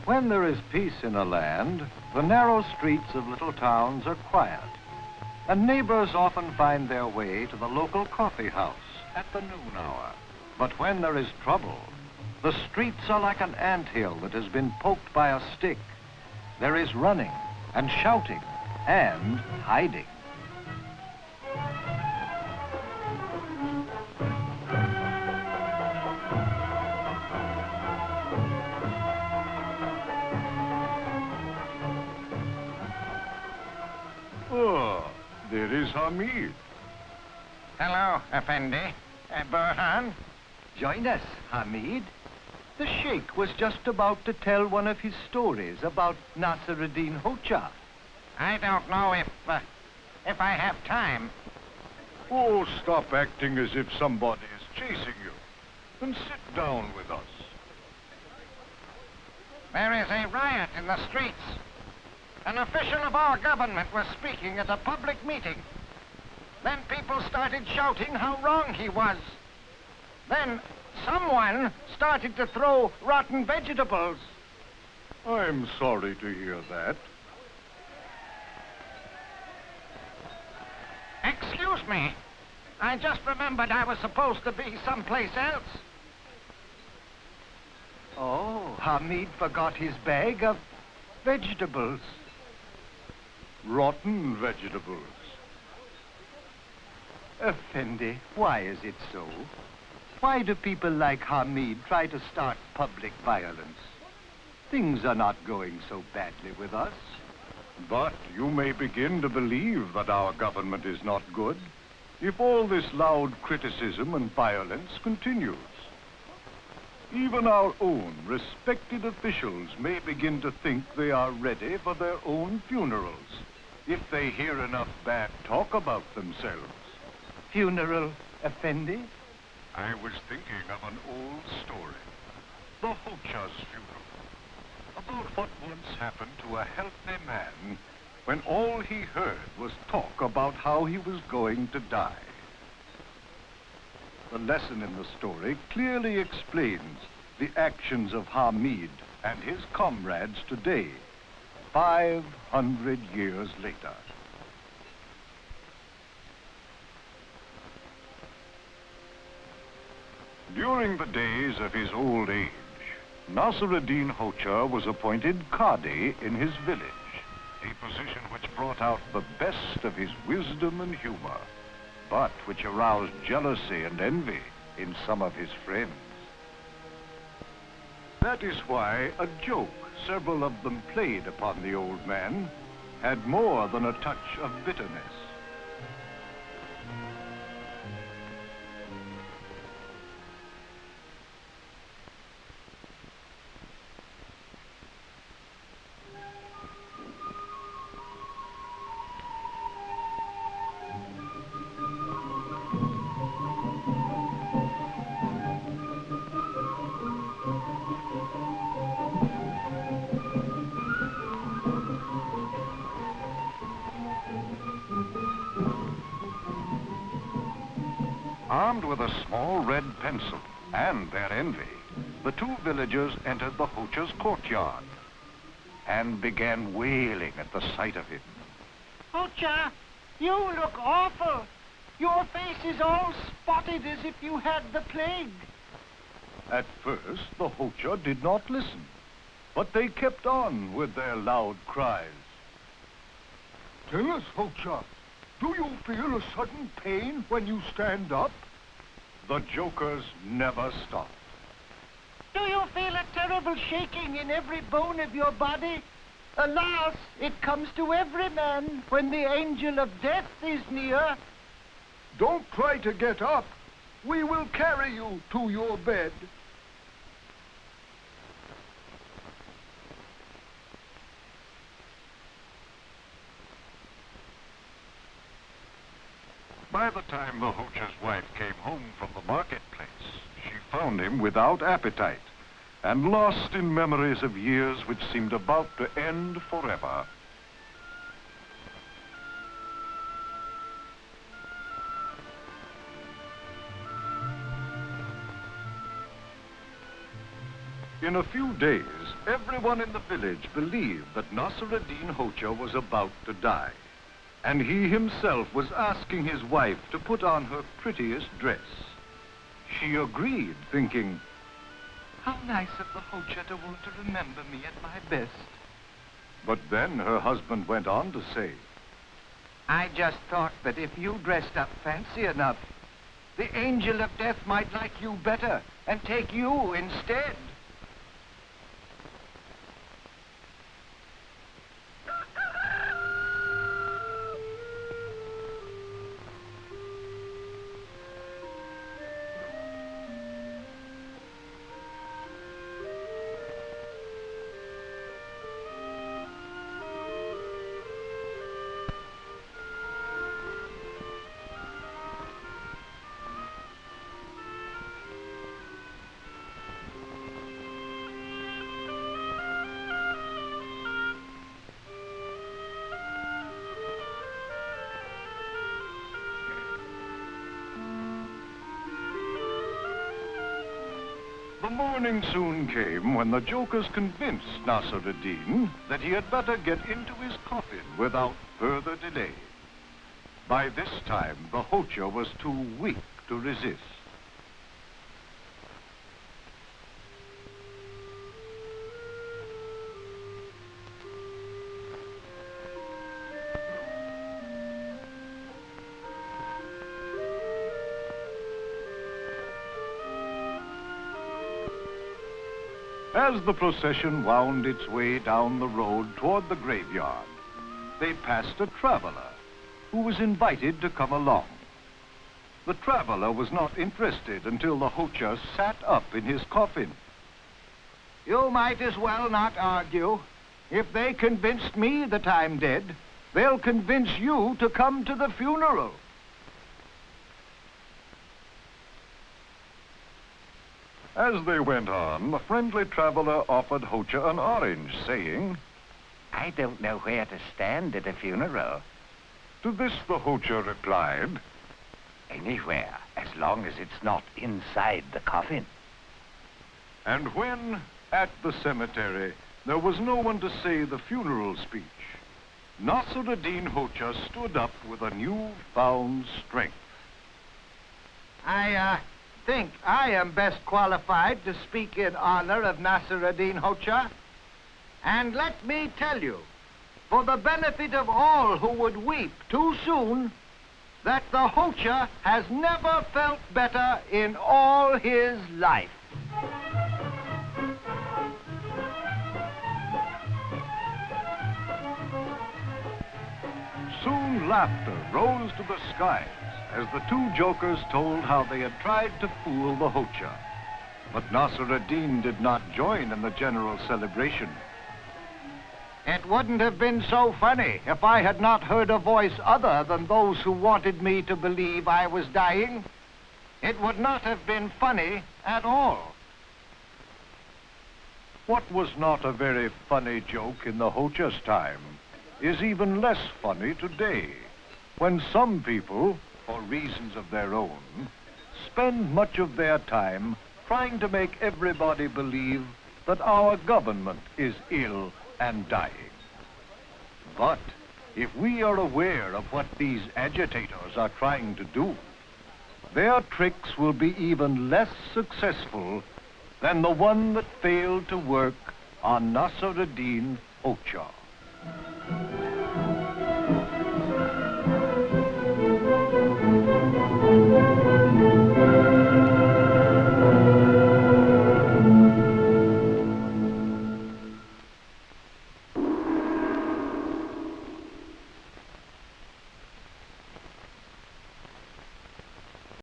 When there is peace in a land, the narrow streets of little towns are quiet, and neighbors often find their way to the local coffee house at the noon hour. But when there is trouble, the streets are like an anthill that has been poked by a stick. There is running and shouting and hiding. Oh, there is Hamid. Hello, Effendi. Burhan? Join us, Hamid. The Sheikh was just about to tell one of his stories about Nasr-ed-din Hoja. I don't know if I have time. Oh, stop acting as if somebody is chasing you, and sit down with us. There is a riot in the streets. An official of our government was speaking at a public meeting. Then people started shouting how wrong he was. Then someone started to throw rotten vegetables. I'm sorry to hear that. Excuse me. I just remembered I was supposed to be someplace else. Oh, Hamid forgot his bag of vegetables. Rotten vegetables. Effendi, why is it so? Why do people like Hamid try to start public violence? Things are not going so badly with us. But you may begin to believe that our government is not good if all this loud criticism and violence continues. Even our own respected officials may begin to think they are ready for their own funerals if they hear enough bad talk about themselves. Funeral, Effendi? I was thinking of an old story, the Hoja's funeral, about what once happened to a healthy man when all he heard was talk about how he was going to die. The lesson in the story clearly explains the actions of Hamid and his comrades today, 500 years later. During the days of his old age, Nasr-ed-din Hoja was appointed Qadi in his village, a position which brought out the best of his wisdom and humor, but which aroused jealousy and envy in some of his friends. That is why a joke several of them played upon the old man had more than a touch of bitterness. Armed with a small red pencil and their envy, the two villagers entered the Hoja's courtyard and began wailing at the sight of him. Hoja, you look awful. Your face is all spotted as if you had the plague. At first, the Hoja did not listen, but they kept on with their loud cries. Tell us, Hoja, do you feel a sudden pain when you stand up? The jokers never stopped. Do you feel a terrible shaking in every bone of your body? Alas, it comes to every man when the angel of death is near. Don't try to get up. We will carry you to your bed. By the time the Hoja's wife came home from the marketplace, she found him without appetite and lost in memories of years which seemed about to end forever. In a few days, Everyone in the village believed that Nasr-ed-din Hoja was about to die, and he himself was asking his wife to put on her prettiest dress. She agreed, thinking, "How nice of the Hoja to want to remember me at my best." But then her husband went on to say, I just thought that if you dressed up fancy enough, the angel of death might like you better and take you instead. The morning soon came when the jokers convinced Nasr-ed-din that he had better get into his coffin without further delay. By this time, the Hoja was too weak to resist. As the procession wound its way down the road toward the graveyard, they passed a traveler who was invited to come along. The traveler was not interested until the Hoja sat up in his coffin. You might as well not argue. If they convinced me that I'm dead, they'll convince you to come to the funeral. As they went on, the friendly traveler offered Hoja an orange, saying, I don't know where to stand at a funeral. To this the Hoja replied, Anywhere, as long as it's not inside the coffin. And when, at the cemetery, there was no one to say the funeral speech, Nasr-ed-din Hoja stood up with a newfound strength. I think I am best qualified to speak in honor of Nasr-ed-din Hoja. And let me tell you, for the benefit of all who would weep too soon, that the Hoja has never felt better in all his life. Soon laughter rose to the skies as the two jokers told how they had tried to fool the Hoja. But Nasr-ed-din did not join in the general celebration. It wouldn't have been so funny if I had not heard a voice other than those who wanted me to believe I was dying. It would not have been funny at all. What was not a very funny joke in the Hoja's time is even less funny today, when some people, for reasons of their own, spend much of their time trying to make everybody believe that our government is ill and dying. But if we are aware of what these agitators are trying to do, their tricks will be even less successful than the one that failed to work on Nasr-ed-din Hoja.